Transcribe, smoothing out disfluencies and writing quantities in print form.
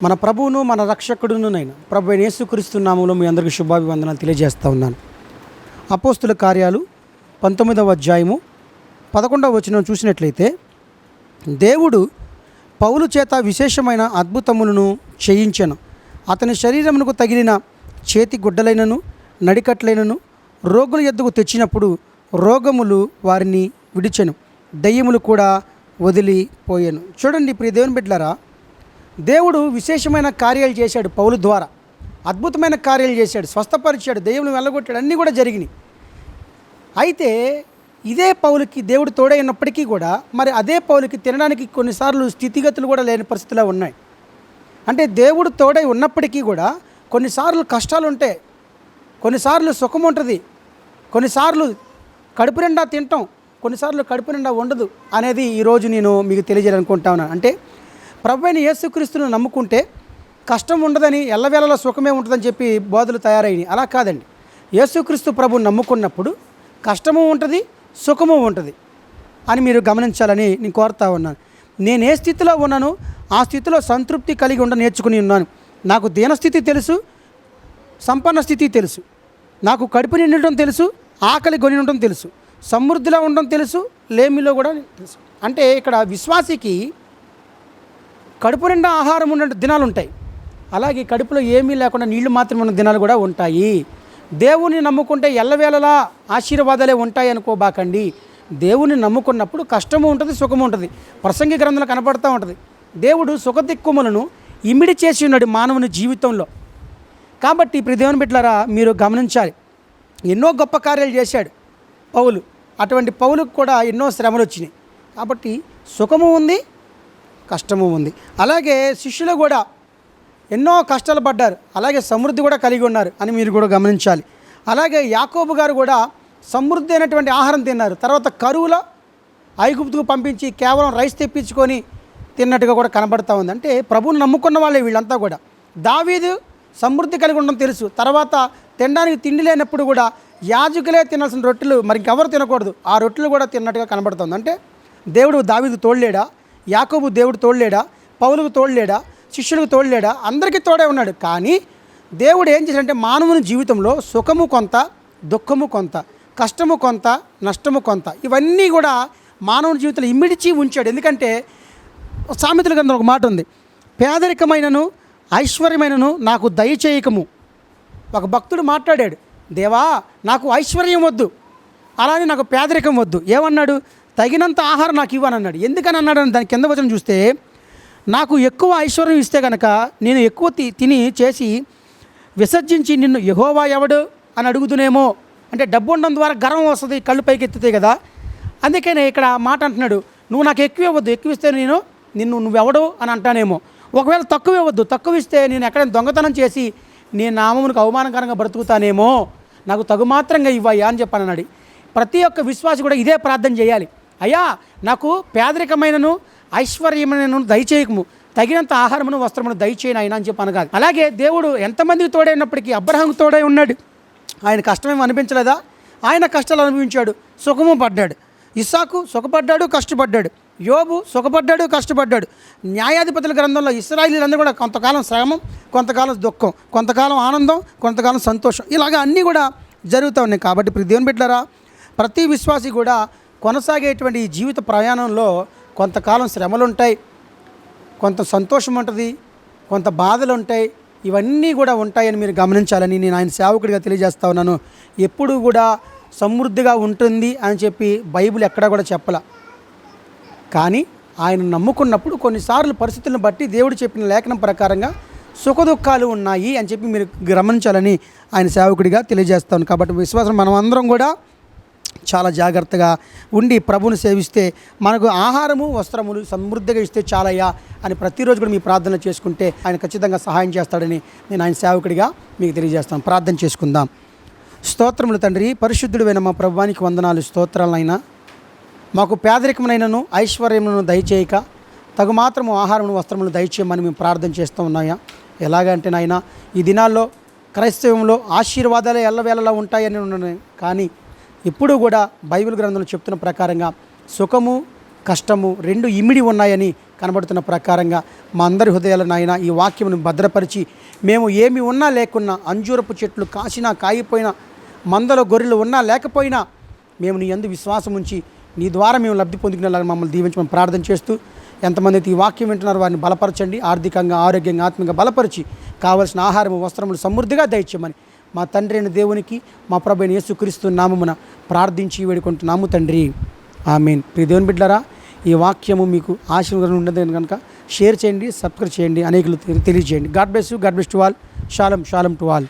మన ప్రభువును మన రక్షకుడునైన ప్రభు అయిన యేసుక్రీస్తు నామములో మీ అందరికీ శుభాభివందనాలు తెలియజేస్తూ ఉన్నాను. అపోస్తుల కార్యాలు 19వ అధ్యాయము 11వ వచనం చూసినట్లయితే, దేవుడు పౌలు చేత విశేషమైన అద్భుతములను చేయించెను. అతని శరీరమునకు తగిలిన చేతి గుడ్డలైనను నడికట్లైనను రోగుల యొద్దకు తెచ్చినప్పుడు రోగములు వారిని విడిచెను, దయ్యములు కూడా వదిలిపోయాను. చూడండి ప్రియ దేవుని బిడ్డలారా, దేవుడు విశేషమైన కార్యాలు చేశాడు. పౌలు ద్వారా అద్భుతమైన కార్యాలు చేశాడు, స్వస్థపరిచాడు, దెయ్యములను వెళ్ళగొట్టాడు, అన్నీ కూడా జరిగినాయి. అయితే ఇదే పౌలుకి దేవుడు తోడై ఉన్నప్పటికీ కూడా మరి అదే పౌలుకి తినడానికి కొన్నిసార్లు స్థితిగతులు కూడా లేని పరిస్థితిలో ఉన్నాయి. అంటే దేవుడు తోడై ఉన్నప్పటికీ కూడా కొన్నిసార్లు కష్టాలు ఉంటాయి, కొన్నిసార్లు సుఖం ఉంటుంది, కొన్నిసార్లు కడుపు నిండా తింటాం, కొన్నిసార్లు కడుపు నిండా ఉండదు అనేది ఈరోజు నేను మీకు తెలియజేయాలనుకుంటా ఉన్నాను. అంటే ప్రభువైన యేసుక్రీస్తును నమ్ముకుంటే కష్టం ఉండదని, ఎల్లవేళలా సుఖమే ఉంటుందని చెప్పి బోధలు తయారైనవి. అలా కాదండి. యేసుక్రీస్తు ప్రభుని నమ్ముకున్నప్పుడు కష్టము ఉంటుంది, సుఖము ఉంటుంది అని మీరు గమనించాలని నేను కోరుతా ఉన్నాను. నేను ఏ స్థితిలో ఉన్నానో ఆ స్థితిలో సంతృప్తి కలిగి నేర్చుకుని ఉన్నాను. నాకు దీనస్థితి తెలుసు, సంపన్న స్థితి తెలుసు, నాకు కడుపు నిండటం తెలుసు, ఆకలి కొని ఉండటం తెలుసు, సమృద్ధిలో ఉండడం తెలుసు, లేమిలో కూడా తెలుసు. అంటే ఇక్కడ విశ్వాసికి కడుపు నిండా ఆహారం ఉన్న దినాలు ఉంటాయి, అలాగే కడుపులో ఏమీ లేకుండా నీళ్లు మాత్రమే ఉన్న దినాలు కూడా ఉంటాయి. దేవుని నమ్ముకుంటే ఎల్లవేళలా ఆశీర్వాదాలే ఉంటాయి అనుకోబాకండి. దేవుని నమ్ముకున్నప్పుడు కష్టము ఉంటుంది, సుఖము ఉంటుంది. ప్రసంగి గ్రంథంలో కనపడుతూ ఉంటుంది. దేవుడు సుఖదిక్కుములను ఇమిడి చేసి ఉన్నాడు మానవుని జీవితంలో. కాబట్టి ఇప్పుడు దేవుని బిడ్డలారా మీరు గమనించాలి, ఎన్నో గొప్ప కార్యాలు చేశాడు పౌలు. అటువంటి పౌలుకు కూడా ఎన్నో శ్రమలు వచ్చినాయి. కాబట్టి సుఖము ఉంది, కష్టము ఉంది. అలాగే శిష్యులు కూడా ఎన్నో కష్టాలు పడ్డారు, అలాగే సమృద్ధి కూడా కలిగి ఉన్నారు అని మీరు కూడా గమనించాలి. అలాగే యాకోబు గారు కూడా సమృద్ధి అయినటువంటి ఆహారం తిన్నారు. తర్వాత కరువులో ఐగుప్తుకు పంపించి కేవలం రైస్ తెప్పించుకొని తిన్నట్టుగా కూడా కనబడతా ఉంది. అంటే ప్రభువుని నమ్ముకున్న వాళ్ళే వీళ్ళంతా కూడా. దావీదు సమృద్ధి కలిగి ఉండడం తెలుసు. తర్వాత తినడానికి తిండి లేనప్పుడు కూడా యాజకులే తినాల్సిన రొట్టెలు మరి ఇంకెవరు తినకూడదు, ఆ రొట్టెలు కూడా తిన్నట్టుగా కనబడుతుంది. అంటే దేవుడు దావీదు తోడలేడా? యాకోబు దేవుడు తోడలేడా? పౌలుకు తోడలేడా? శిష్యులకు తోడలేడా? అందరికీ తోడే ఉన్నాడు. కానీ దేవుడు ఏం చేశాడంటే మానవుని జీవితంలో సుఖము కొంత, దుఃఖము కొంత, కష్టము కొంత, నష్టము కొంత, ఇవన్నీ కూడా మానవుని జీవితంలో ఇమిడిచి ఉంచాడు. ఎందుకంటే సామెతల గ్రంథంలో ఒక మాట ఉంది, పేదరికమైనను ఐశ్వర్యమైనను నాకు దయచేయకము. ఒక భక్తుడు మాట్లాడాడు, దేవా నాకు ఐశ్వర్యం వద్దు, అలానే నాకు పేదరికం వద్దు. ఏమన్నాడు? తగినంత ఆహారం నాకు ఇవ్వనన్నాడు. ఎందుకని అన్నాడు? దాని కింద వచనం చూస్తే, నాకు ఎక్కువ ఐశ్వర్యం ఇస్తే కనుక నేను ఎక్కువ తిని చేసి విసర్జించి నిన్ను యెహోవా ఎవడు అని అడుగుతునేమో. అంటే డబ్బు ఉండడం ద్వారా గర్వం వస్తుంది, కళ్ళు పైకి ఎత్తుతాయి కదా. అందుకనే ఇక్కడ మాట అంటున్నాడు, నువ్వు నాకు ఎక్కువ ఇవ్వద్దు, ఎక్కువ ఇస్తే నువ్వెవడు అని అంటానేమో. ఒకవేళ తక్కువ ఇవ్వద్దు, తక్కువ ఇస్తే నేను ఎక్కడైనా దొంగతనం చేసి నీ నామమునకు అవమానకరంగా బ్రతుకుతానేమో, నాకు తగుమాత్రంగా ఇవ్వయ్యా అని చెప్పానన్నాడు. ప్రతి ఒక్క విశ్వాసి కూడా ఇదే ప్రార్థన చేయాలి, అయ్యా నాకు పేదరికమైనను ఐశ్వర్యమైనను దయచేయకము, తగినంత ఆహారమును వస్త్రమును దయచేయను ఆయన అని చెప్పి అనగాలి. అలాగే దేవుడు ఎంతమందికి తోడైనప్పటికీ అబ్రహాంకు తోడై ఉన్నాడు. ఆయన కష్టమేమో అనిపించలేదా? ఆయన కష్టాలు అనుభవించాడు, సుఖము పడ్డాడు. ఇస్సాకు సుఖపడ్డాడు, కష్టపడ్డాడు. యోబు సుఖపడ్డాడు, కష్టపడ్డాడు. న్యాయాధిపతుల గ్రంథంలో ఇశ్రాయేలీయులందరూ కూడా కొంతకాలం శ్రమం, కొంతకాలం దుఃఖం, కొంతకాలం ఆనందం, కొంతకాలం సంతోషం, ఇలాగా అన్నీ కూడా జరుగుతూ ఉన్నాయి. కాబట్టి ఇప్పుడు దేవుని బిడ్డలారా, ప్రతి విశ్వాసి కూడా కొనసాగేటువంటి ఈ జీవిత ప్రయాణంలో కొంతకాలం శ్రమలు ఉంటాయి, కొంత సంతోషం ఉంటుంది, కొంత బాధలు ఉంటాయి, ఇవన్నీ కూడా ఉంటాయని మీరు గమనించాలని నేను ఆయన సేవకుడిగా తెలియజేస్తా ఉన్నాను. ఎప్పుడు కూడా సమృద్ధిగా ఉంటుంది అని చెప్పి బైబిల్ ఎక్కడా కూడా చెప్పలా. కానీ ఆయన నమ్ముకున్నప్పుడు కొన్నిసార్లు పరిస్థితులను బట్టి దేవుడు చెప్పిన లేఖనం ప్రకారంగా సుఖదుఖాలు ఉన్నాయి అని చెప్పి మీరు గమనించాలని ఆయన సేవకుడిగా తెలియజేస్తాను. కాబట్టి విశ్వాసం మనం అందరం కూడా చాలా జాగ్రత్తగా ఉండి ప్రభువుని సేవిస్తే మనకు ఆహారము వస్త్రములు సమృద్ధిగా ఇస్తే చాలయ్యా అని ప్రతిరోజు కూడా మీ ప్రార్థన చేసుకుంటే ఆయన ఖచ్చితంగా సహాయం చేస్తాడని నేను ఆయన సేవకుడిగా మీకు తెలియజేస్తాను. ప్రార్థన చేసుకుందాం. స్తోత్రములు తండ్రి, పరిశుద్ధుడైన మా ప్రభువానికి వందనాలు, స్తోత్రాలైనా మాకు పేదరికమునైనను ఐశ్వర్యమును దయచేయక తగు మాత్రము ఆహారమును వస్త్రములు దయచేయమని మేము ప్రార్థన చేస్తూ ఉన్నాయా. ఎలాగంటే నాయన ఈ దినాల్లో క్రైస్తవంలో ఆశీర్వాదాలే ఎల్లవేళలా ఉంటాయని ఉన్నాను. కానీ ఇప్పుడు కూడా బైబిల్ గ్రంథంలో చెప్తున్న ప్రకారంగా సుఖము, కష్టము రెండు ఇమిడి ఉన్నాయని కనబడుతున్న ప్రకారంగా మా అందరి హృదయాల నాయన ఈ వాక్యమును భద్రపరిచి మేము ఏమి ఉన్నా లేకున్నా, అంజూరపు చెట్లు కాసినా కాయిపోయినా, మందలో గొర్రెలు ఉన్నా లేకపోయినా మేము నీ యందు విశ్వాసం ఉంచి నీ ద్వారా మేము లబ్ధి పొందుకునేలాగా మమ్మల్ని దీవించమని ప్రార్థన చేస్తూ, ఎంతమంది అయితే ఈ వాక్యం వింటున్నారో వారిని బలపరచండి, ఆర్థికంగా, ఆరోగ్యంగా, ఆత్మీయంగా బలపరిచి కావలసిన ఆహారము, వస్త్రములు సమృద్ధిగా దయచేయమని మా తండ్రి అయిన దేవునికి, మా ప్రభు అయిన యేసుక్రీస్తు నామమున ప్రార్థించి వేడుకుంటున్నాము తండ్రి, ఆమేన్. ప్రియ దేవుని బిడ్డలారా, ఈ వాక్యము మీకు ఆశీర్వాదం ఉండదు కనుక షేర్ చేయండి, సబ్స్క్రైబ్ చేయండి, అనేకులు తెలియజేయండి. God bless you, God bless to all. షాలం to all.